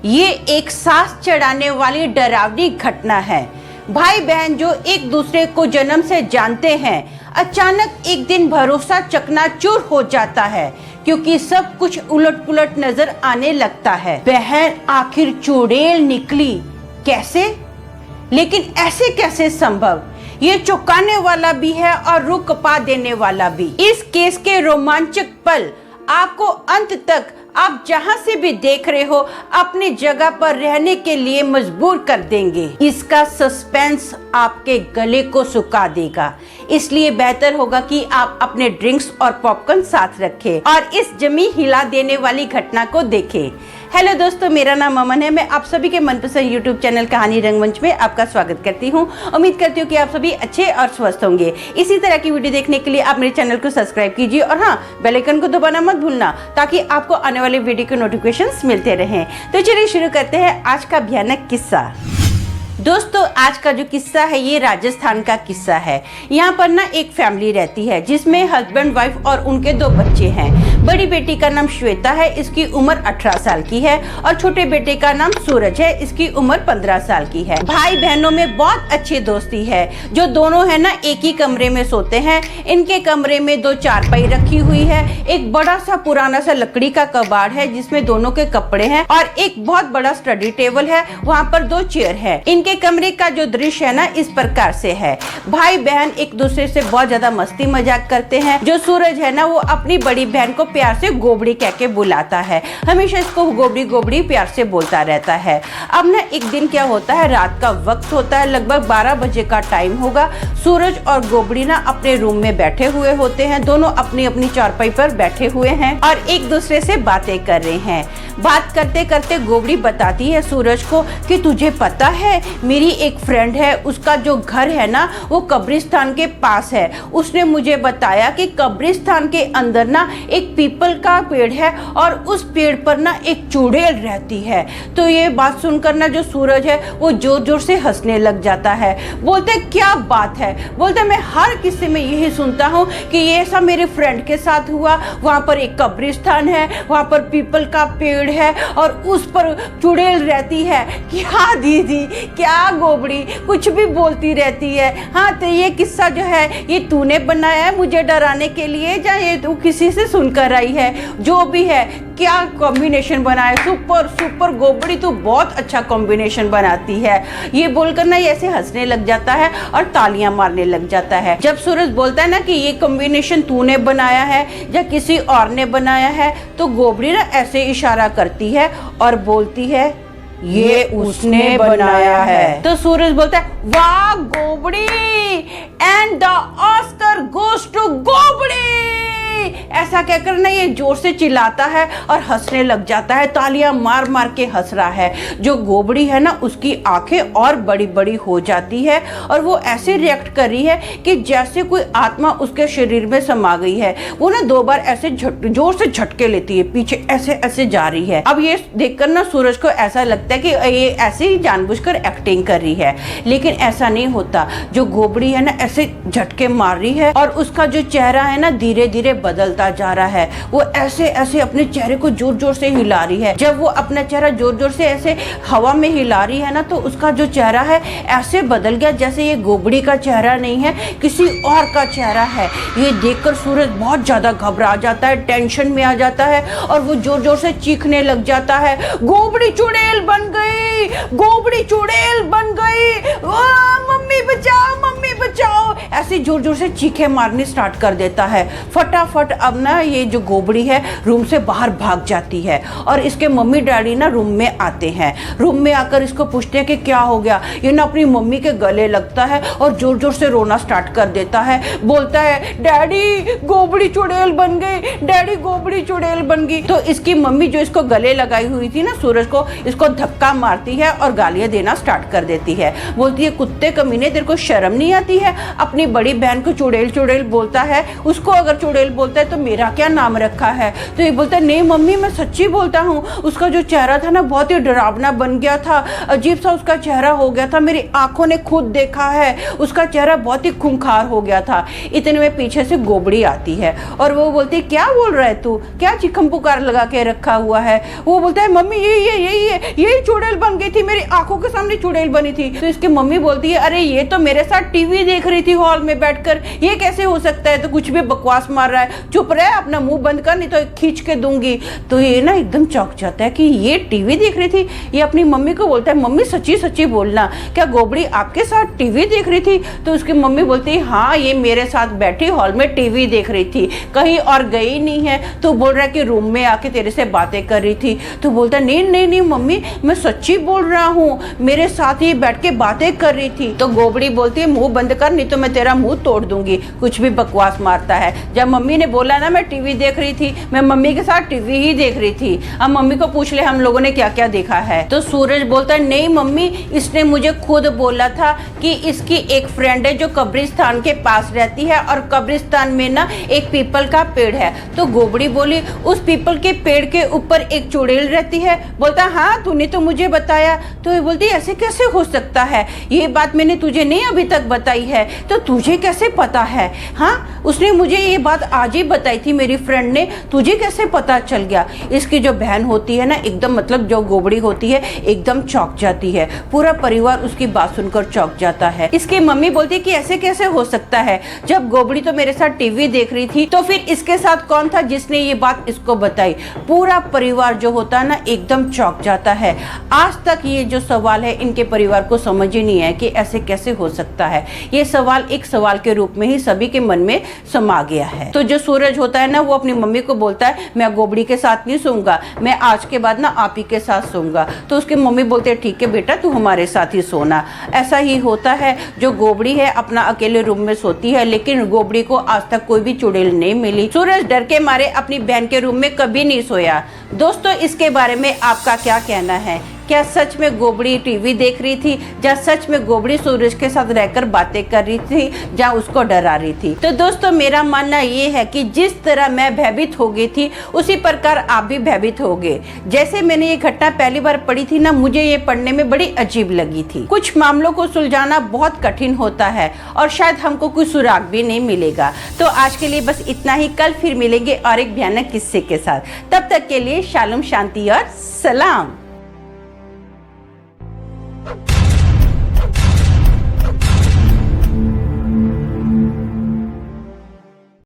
ये एक सांस चढ़ाने वाली डरावनी घटना है। भाई बहन जो एक दूसरे को जन्म से जानते हैं, अचानक एक दिन भरोसा चकनाचूर हो जाता है क्योंकि सब कुछ उलट पुलट नजर आने लगता है। बहन आखिर चुड़ैल निकली कैसे? लेकिन ऐसे कैसे संभव? ये चौंकाने वाला भी है और रूह कपा देने वाला भी। इस केस के रोमांचक पल आपको अंत तक आप जहां से भी देख रहे हो अपनी जगह पर रहने के लिए मजबूर कर देंगे। इसका सस्पेंस आपके गले को सुखा देगा, इसलिए बेहतर होगा कि आप अपने ड्रिंक्स और पॉपकॉर्न साथ रखें और इस जमी हिला देने वाली घटना को देखें। हेलो दोस्तों, मेरा नाम अमन है। मैं आप सभी के मनपसंद यूट्यूब चैनल कहानी रंगमंच में आपका स्वागत करती हूं। उम्मीद करती हूं कि आप सभी अच्छे और स्वस्थ होंगे। इसी तरह की वीडियो देखने के लिए आप मेरे चैनल को सब्सक्राइब कीजिए और हाँ, बेल आइकन को दबाना मत भूलना ताकि आपको आने वाले वीडियो के नोटिफिकेशंस मिलते रहें। तो चलिए शुरू करते हैं आज का भयानक किस्सा। दोस्तों, आज का जो किस्सा है ये राजस्थान का किस्सा है। यहाँ पर ना एक फैमिली रहती है जिसमें हस्बैंड वाइफ और उनके 2 बच्चे हैं। बड़ी बेटी का नाम श्वेता है, इसकी उम्र 18 साल की है और छोटे बेटे का नाम सूरज है, इसकी उम्र 15 साल की है। भाई बहनों में बहुत अच्छी दोस्ती है। जो दोनों है ना एक ही कमरे में सोते हैं। इनके कमरे में 2 चारपाई रखी हुई है, एक बड़ा सा पुराना सा लकड़ी का कबाड़ है जिसमें दोनों के कपड़े हैं और एक बहुत बड़ा स्टडी टेबल है, वहाँ पर 2 चेयर है। इनके कमरे का जो दृश्य है ना इस प्रकार से है। भाई बहन एक दूसरे से बहुत ज्यादा मस्ती मजाक करते हैं। जो सूरज है ना वो अपनी बड़ी बहन को प्यार से गोबड़ी कह के बुलाता है, हमेशा इसको गोबड़ी गोबड़ी प्यार से बोलता रहता है। अब ना एक दिन क्या होता है, रात का वक्त होता है, लगभग 12 बजे का टाइम होगा। सूरज और गोबड़ी ना अपने रूम में बैठे हुए होते हैं, दोनों अपनी अपनी चारपाई पर बैठे हुए हैं और एक दूसरे से बातें कर रहे हैं। बात करते करते गोबड़ी बताती है सूरज को कि तुझे पता है मेरी एक फ्रेंड है, उसका जो घर है ना वो कब्रिस्तान के पास है। उसने मुझे बताया कि कब्रिस्तान के अंदर ना एक पीपल का पेड़ है और उस पेड़ पर ना एक चुड़ैल रहती है। तो ये बात सुनकर ना जो सूरज है वो जोर जोर से हंसने लग जाता है। बोलते क्या बात है? बोलते मैं हर किस्से में यही सुनता हूँ कि ये ऐसा मेरे फ्रेंड के साथ हुआ। वहाँ पर एक कब्रिस्तान है, वहाँ पर पीपल का पेड़ है और उस पर चुड़ैल रहती है। क्या दीदी, क्या गोबड़ी कुछ भी बोलती रहती है? हाँ, तो ये किस्सा जो है ये तूने बनाया है मुझे डराने के लिए या ये तू किसी से सुनकर आई है? जो भी है, क्या कॉम्बिनेशन बनाया, सुपर सुपर गोबड़ी, तू बहुत अच्छा कॉम्बिनेशन बनाती है। ये बोलकर ना ऐसे हंसने लग जाता है और तालियां मारने लग जाता है। जब सूरज बोलता है ना कि ये कॉम्बिनेशन तूने बनाया है या किसी और ने बनाया है, तो गोबड़ी ना ऐसे इशारा करती है और बोलती है ये उसने बनाया है। तो सूरज बोलता है वाह Gobri, and the Oscar goes to Gobri. ऐसा कहकर ना ये जोर से चिल्लाता है और हंसने लग जाता है, तालियां मार मार के हंस रहा है। जो गोबड़ी है ना उसकी आंखें और बड़ी बड़ी हो जाती है और वो ऐसे रिएक्ट कर रही है कि जैसे कोई आत्मा उसके शरीर में समा गई है। वो ना 2 बार ऐसे जोर से झटके लेती है, पीछे ऐसे ऐसे जा रही है। अब ये देखकर ना सूरज को ऐसा लगता है कि ये ऐसे ही जानबूझकर एक्टिंग कर रही है, लेकिन ऐसा नहीं होता। जो गोबड़ी है ना ऐसे झटके मार रही है और उसका जो चेहरा है ना धीरे धीरे बदलता जा रहा है। वो ऐसे ऐसे अपने चेहरे को जोर जोर से हिला रही है। जब वो अपना चेहरा जोर जोर से ऐसे हवा में हिला रही है ना तो उसका जो चेहरा है ऐसे बदल गया जैसे ये गोबड़ी का चेहरा नहीं है, किसी और का चेहरा है। ये देखकर सूरज बहुत ज्यादा घबरा जाता है, टेंशन में आ जाता है और वो जोर जोर से चीखने लग जाता है, गोबड़ी चुड़ैल बन गई, गोबड़ी चुड़ैल बन गई, मम्मी बचाओ, मम्मी बचाओ। ऐसे जोर जोर से चीखे मारनी स्टार्ट कर देता है। फटाफट अब ना ये जो गोबड़ी है रूम से बाहर भाग जाती है और इसके मम्मी डैडी ना रूम में आते हैं। रूम में आकर इसको पूछते हैं कि क्या हो गया। ये ना अपनी मम्मी के गले लगता है और जोर जोर से रोना स्टार्ट कर देता है। बोलता है डैडी गोबड़ी चुड़ैल बन गई, डैडी गोबड़ी चुड़ैल बन गई। तो इसकी मम्मी जो इसको गले लगाई हुई थी ना सूरज को, इसको धक्का मारती आती है और गालियां देना स्टार्ट कर देती है। बोलती है कुत्ते कमीने, तेरे को शर्म नहीं आती है? अपनी बड़ी बहन को चुड़ैल चुड़ैल बोलता है, उसको अगर चुड़ैल बोलता है तो मेरा क्या नाम रखा है? तो ये बोलता है नहीं मम्मी मैं सच्ची बोलता हूँ, उसका जो चेहरा था ना बहुत ही डरावना बन गया था, अजीब सा उसका चेहरा हो गया था, मेरी आंखों ने खुद देखा है, उसका चेहरा बहुत ही खूंखार हो गया था। इतने में पीछे से गोबड़ी आती है और वो बोलती है क्या बोल रहा है तू, क्या चिखम पुकार लगा के रखा हुआ है? वो बोलता है मम्मी यही चुड़ैल बन गई थी, मेरी आंखों के सामने चुड़ैल बनी थी। तो इसकी मम्मी बोलती है अरे ये तो मेरे साथ टीवी देख रही थी हॉल में बैठकर, ये कैसे हो सकता है? तो कुछ भी बकवास मार रहा है, चुप रहे, अपना मुंह बंद कर नहीं तो खींच के दूंगी। तो ये ना एकदम चौंक जाता है कि ये टीवी देख रही थी। ये अपनी मम्मी को बोलता है मम्मी सच्ची सच्ची बोलना, क्या गोबड़ी आपके साथ टीवी देख रही थी? तो उसकी मम्मी बोलती है हाँ ये मेरे साथ बैठी हॉल में टीवी देख रही थी, कहीं और गई नहीं है। तो बोल रहा है कि रूम में आके तेरे से बातें कर रही थी। तो बोलता है नहीं मम्मी मैं सच्ची बोल रहा हूँ, मेरे साथ ही बैठ के बातें कर रही थी। तो गोबड़ी बोलती है मुंह बंद कर नहीं तो मैं तेरा मुंह तोड़ दूंगी। कुछ भी बकवास मारता है। जब मम्मी ने बोला ना मैं टीवी देख रही थी, मैं मम्मी के साथ टीवी ही देख रही थी, अब मम्मी को पूछ ले हम लोगों ने क्या क्या देखा है। तो सूरज बोलता है नहीं मम्मी इसने मुझे खुद बोला था कि इसकी एक फ्रेंड है जो कब्रिस्तान के पास रहती है और कब्रिस्तान में ना एक पीपल का पेड़ है। तो गोबड़ी बोली उस पीपल के पेड़ के ऊपर एक चुड़ैल रहती है? बोलता हाँ तूने तो मुझे बताया। तो ये बोलती ऐसे कैसे हो सकता है, ये बात मैंने तुझे नहीं अभी तक बताई है, तो तुझे कैसे पता है? हाँ उसने मुझे ये बात आज ही बताई थी मेरी फ्रेंड ने, तुझे कैसे पता चल गया? इसकी जो बहन होती है ना एकदम मतलब जो गोबड़ी होती है एकदम चौंक जाती है, पूरा परिवार उसकी बात सुनकर चौंक जाता है। इसकी मम्मी बोलती है कि ऐसे कैसे हो सकता है, जब गोबड़ी तो मेरे साथ टीवी देख रही थी तो फिर इसके साथ कौन था जिसने ये बात इसको बताई? पूरा परिवार जो होता है ना एकदम चौंक जाता है। आज तक ये जो सवाल है इनके परिवार को समझ ही नहीं है कि ऐसे कैसे हो सकता है। ये सवाल एक सवाल के रूप में ही सभी के मन में समा गया है। तो जो सूरज होता है ना वो अपनी मम्मी को बोलता है मैं गोबड़ी के साथ नहीं सोऊंगा, मैं आज के बाद ना आप ही के साथ सोऊंगा। तो उसकी मम्मी बोलते हैं ठीक है बेटा तू हमारे साथ ही सोना। ऐसा ही होता है, जो गोबड़ी है अपना अकेले रूम में सोती है, लेकिन गोबड़ी को आज तक कोई भी चुड़ैल नहीं मिली। सूरज डर के मारे अपनी बहन के रूम में कभी नहीं सोया। दोस्तों इसके बारे में आपका क्या कहना है? क्या सच में गोबड़ी टीवी देख रही थी, या सच में गोबड़ी सूरज के साथ रहकर बातें कर रही थी, या उसको डरा रही थी? तो दोस्तों मेरा मानना ये है कि जिस तरह मैं भयभीत हो गई थी उसी प्रकार आप भी भयभीत हो गए। जैसे मैंने ये घटना पहली बार पढ़ी थी ना, मुझे ये पढ़ने में बड़ी अजीब लगी थी। कुछ मामलों को सुलझाना बहुत कठिन होता है और शायद हमको कोई सुराग भी नहीं मिलेगा। तो आज के लिए बस इतना ही, कल फिर मिलेंगे और एक भयानक किस्से के साथ। तब तक के लिए शालोम, शांति और सलाम।